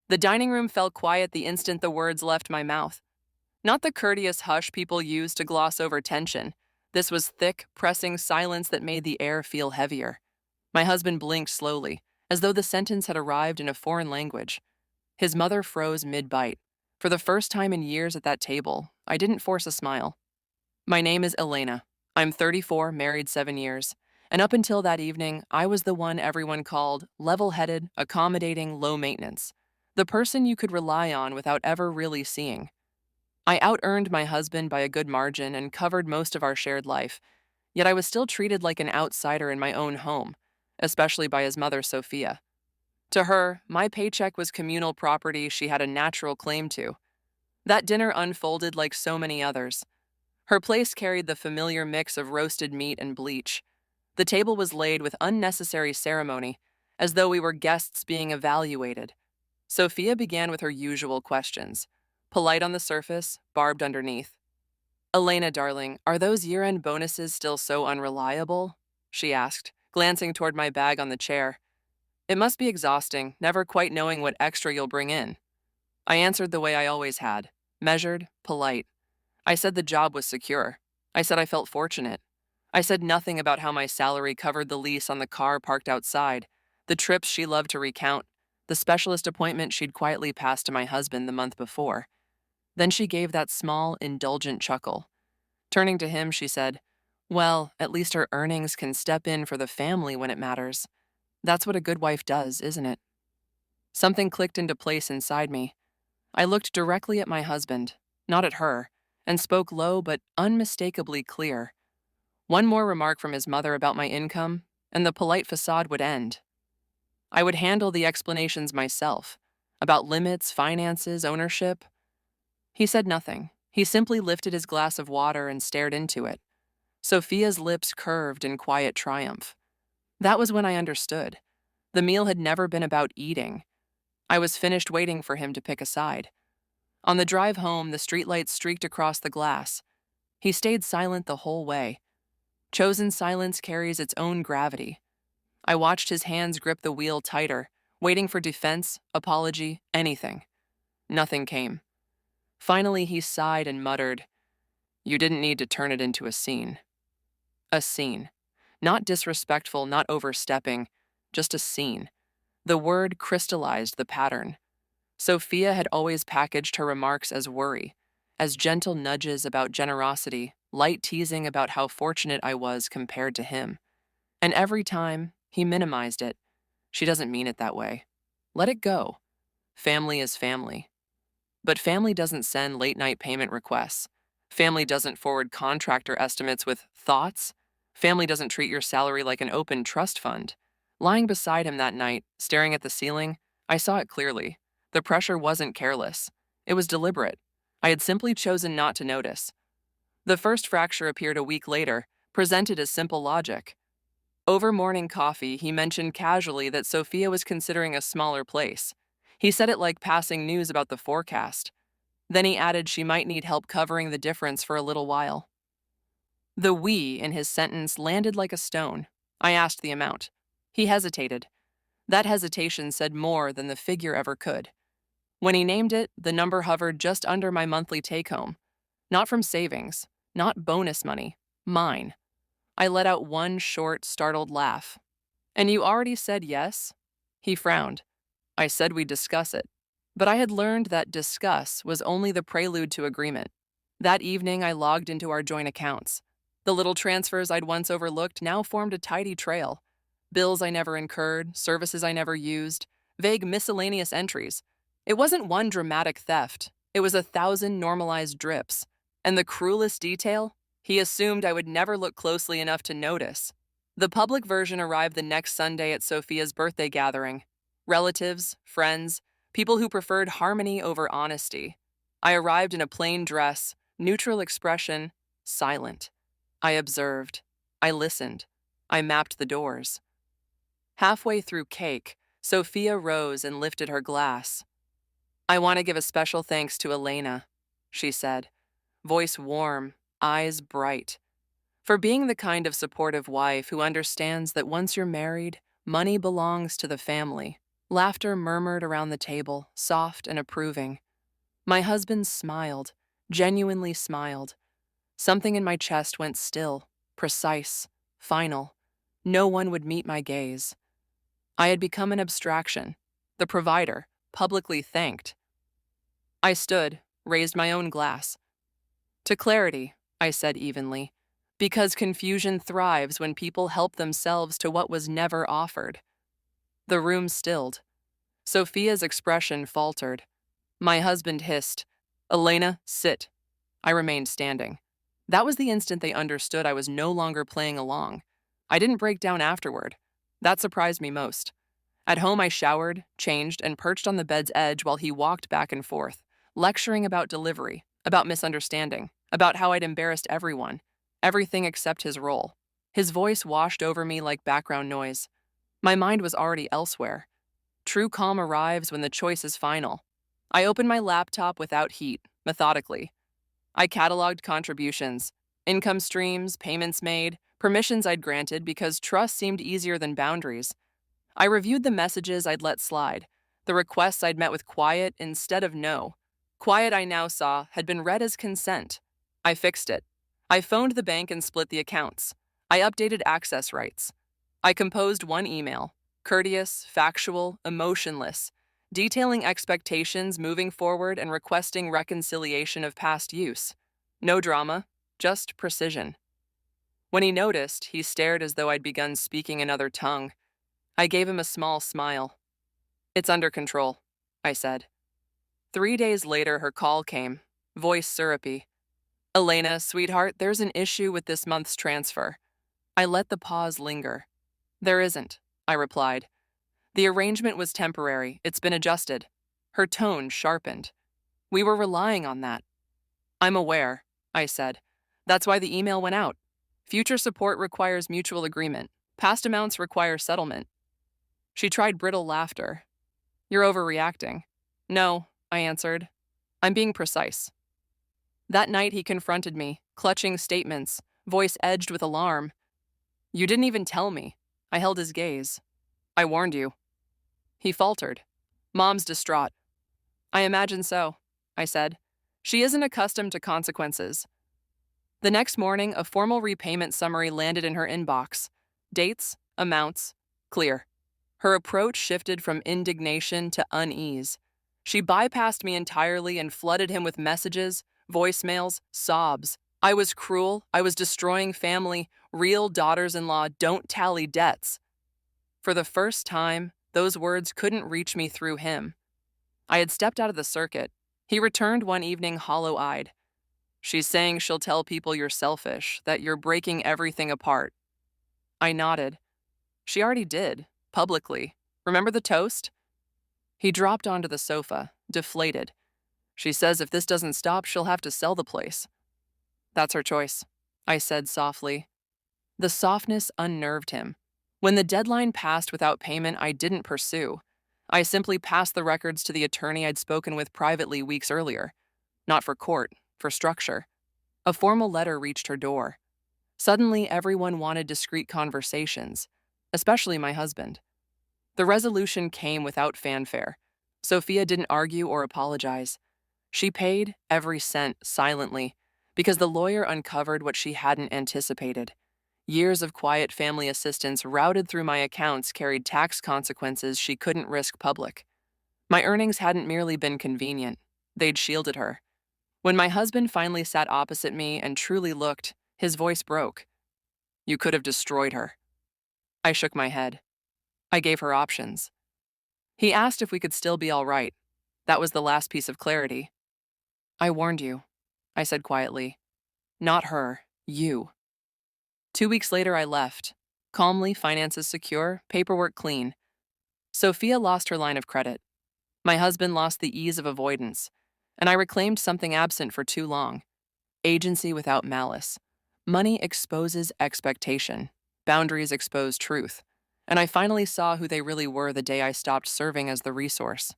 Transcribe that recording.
The dining room fell quiet the instant the words left my mouth. Not the courteous hush people use to gloss over tension. This was thick, pressing silence that made the air feel heavier. My husband blinked slowly, as though the sentence had arrived in a foreign language. His mother froze mid-bite. For the first time in years at that table, I didn't force a smile. My name is Elena. I'm 34, married 7 years. And up until that evening, I was the one everyone called level-headed, accommodating, low maintenance. The person you could rely on without ever really seeing. I out-earned my husband by a good margin and covered most of our shared life, yet I was still treated like an outsider in my own home, especially by his mother, Sophia. To her, my paycheck was communal property she had a natural claim to. That dinner unfolded like so many others. Her place carried the familiar mix of roasted meat and bleach. The table was laid with unnecessary ceremony, as though we were guests being evaluated. Sophia began with her usual questions, polite on the surface, barbed underneath. "Elena, darling, are those year-end bonuses still so unreliable?" she asked, glancing toward my bag on the chair. "It must be exhausting, never quite knowing what extra you'll bring in." I answered the way I always had, measured, polite. I said the job was secure. I said I felt fortunate. I said nothing about how my salary covered the lease on the car parked outside, the trips she loved to recount, the specialist appointment she'd quietly passed to my husband the month before. Then she gave that small, indulgent chuckle. Turning to him, she said, "Well, at least her earnings can step in for the family when it matters. That's what a good wife does, isn't it?" Something clicked into place inside me. I looked directly at my husband, not at her, and spoke low but unmistakably clear. One more remark from his mother about my income, and the polite facade would end. I would handle the explanations myself, about limits, finances, ownership. He said nothing. He simply lifted his glass of water and stared into it. Sophia's lips curved in quiet triumph. That was when I understood. The meal had never been about eating. I was finished waiting for him to pick a side. On the drive home, the streetlights streaked across the glass. He stayed silent the whole way. Chosen silence carries its own gravity. I watched his hands grip the wheel tighter, waiting for defense, apology, anything. Nothing came. Finally, he sighed and muttered, "You didn't need to turn it into a scene." A scene. Not disrespectful, not overstepping, just a scene. The word crystallized the pattern. Sophia had always packaged her remarks as worry, as gentle nudges about generosity, light teasing about how fortunate I was compared to him. And every time, he minimized it. "She doesn't mean it that way. Let it go. Family is family." But family doesn't send late-night payment requests. Family doesn't forward contractor estimates with thoughts. Family doesn't treat your salary like an open trust fund. Lying beside him that night, staring at the ceiling, I saw it clearly. The pressure wasn't careless. It was deliberate. I had simply chosen not to notice. The first fracture appeared a week later, presented as simple logic. Over morning coffee, he mentioned casually that Sophia was considering a smaller place. He said it like passing news about the forecast. Then he added she might need help covering the difference for a little while. The "we" in his sentence landed like a stone. I asked the amount. He hesitated. That hesitation said more than the figure ever could. When he named it, the number hovered just under my monthly take-home. Not from savings, not bonus money, mine. I let out one short, startled laugh. "And you already said yes?" He frowned. "I said we'd discuss it." But I had learned that discuss was only the prelude to agreement. That evening, I logged into our joint accounts. The little transfers I'd once overlooked now formed a tidy trail. Bills I never incurred, services I never used, vague miscellaneous entries. It wasn't one dramatic theft. It was 1,000 normalized drips. And the cruelest detail? He assumed I would never look closely enough to notice. The public version arrived the next Sunday at Sophia's birthday gathering. Relatives, friends, people who preferred harmony over honesty. I arrived in a plain dress, neutral expression, silent. I observed. I listened. I mapped the doors. Halfway through cake, Sophia rose and lifted her glass. "I want to give a special thanks to Elena," she said, voice warm, eyes bright, "for being the kind of supportive wife who understands that once you're married, money belongs to the family. Laughter murmured around the table, soft and approving. My husband smiled, genuinely smiled. Something in my chest went still, precise, final. No one would meet my gaze. I had become an abstraction, the provider, publicly thanked. I stood, raised my own glass. To clarity, I said evenly, because confusion thrives when people help themselves to what was never offered. The room stilled. Sophia's expression faltered. My husband hissed, "Elena, sit." I remained standing. That was the instant they understood I was no longer playing along. I didn't break down afterward. That surprised me most. At home, I showered, changed, and perched on the bed's edge while he walked back and forth, lecturing about delivery, about misunderstanding, about how I'd embarrassed everyone, everything except his role. His voice washed over me like background noise. My mind was already elsewhere. True calm arrives when the choice is final. I opened my laptop without heat, methodically. I cataloged contributions, income streams, payments made, permissions I'd granted because trust seemed easier than boundaries. I reviewed the messages I'd let slide, the requests I'd met with quiet instead of no. Quiet, I now saw, had been read as consent. I fixed it. I phoned the bank and split the accounts. I updated access rights. I composed one email, courteous, factual, emotionless, detailing expectations moving forward and requesting reconciliation of past use. No drama, just precision. When he noticed, he stared as though I'd begun speaking another tongue. I gave him a small smile. "It's under control," I said. 3 days later, her call came, voice syrupy. "Elena, sweetheart, there's an issue with this month's transfer." I let the pause linger. "There isn't," I replied. "The arrangement was temporary. It's been adjusted." Her tone sharpened. "We were relying on that." "I'm aware," I said. "That's why the email went out. Future support requires mutual agreement. Past amounts require settlement." She tried brittle laughter. "You're overreacting." "No," I answered. "I'm being precise." That night he confronted me, clutching statements, voice edged with alarm. "You didn't even tell me." I held his gaze. "I warned you." He faltered. "Mom's distraught." "I imagine so," I said. "She isn't accustomed to consequences." The next morning, a formal repayment summary landed in her inbox. Dates, amounts, clear. Her approach shifted from indignation to unease. She bypassed me entirely and flooded him with messages, voicemails, sobs. I was cruel, I was destroying family, real daughters-in-law don't tally debts. For the first time, those words couldn't reach me through him. I had stepped out of the circuit. He returned one evening hollow-eyed. "She's saying she'll tell people you're selfish, that you're breaking everything apart." I nodded. "She already did, publicly. Remember the toast?" He dropped onto the sofa, deflated. "She says if this doesn't stop, she'll have to sell the place." "That's her choice," I said softly. The softness unnerved him. When the deadline passed without payment, I didn't pursue. I simply passed the records to the attorney I'd spoken with privately weeks earlier. Not for court, for structure. A formal letter reached her door. Suddenly, everyone wanted discreet conversations, especially my husband. The resolution came without fanfare. Sophia didn't argue or apologize. She paid every cent silently, because the lawyer uncovered what she hadn't anticipated. Years of quiet family assistance routed through my accounts carried tax consequences she couldn't risk public. My earnings hadn't merely been convenient. They'd shielded her. When my husband finally sat opposite me and truly looked, his voice broke. "You could have destroyed her." I shook my head. I gave her options. He asked if we could still be all right. That was the last piece of clarity. "I warned you," I said quietly. "Not her, you." 2 weeks later, I left. Calmly, finances secure, paperwork clean. Sophia lost her line of credit. My husband lost the ease of avoidance, and I reclaimed something absent for too long. Agency without malice. Money exposes expectation. Boundaries expose truth. And I finally saw who they really were the day I stopped serving as the resource.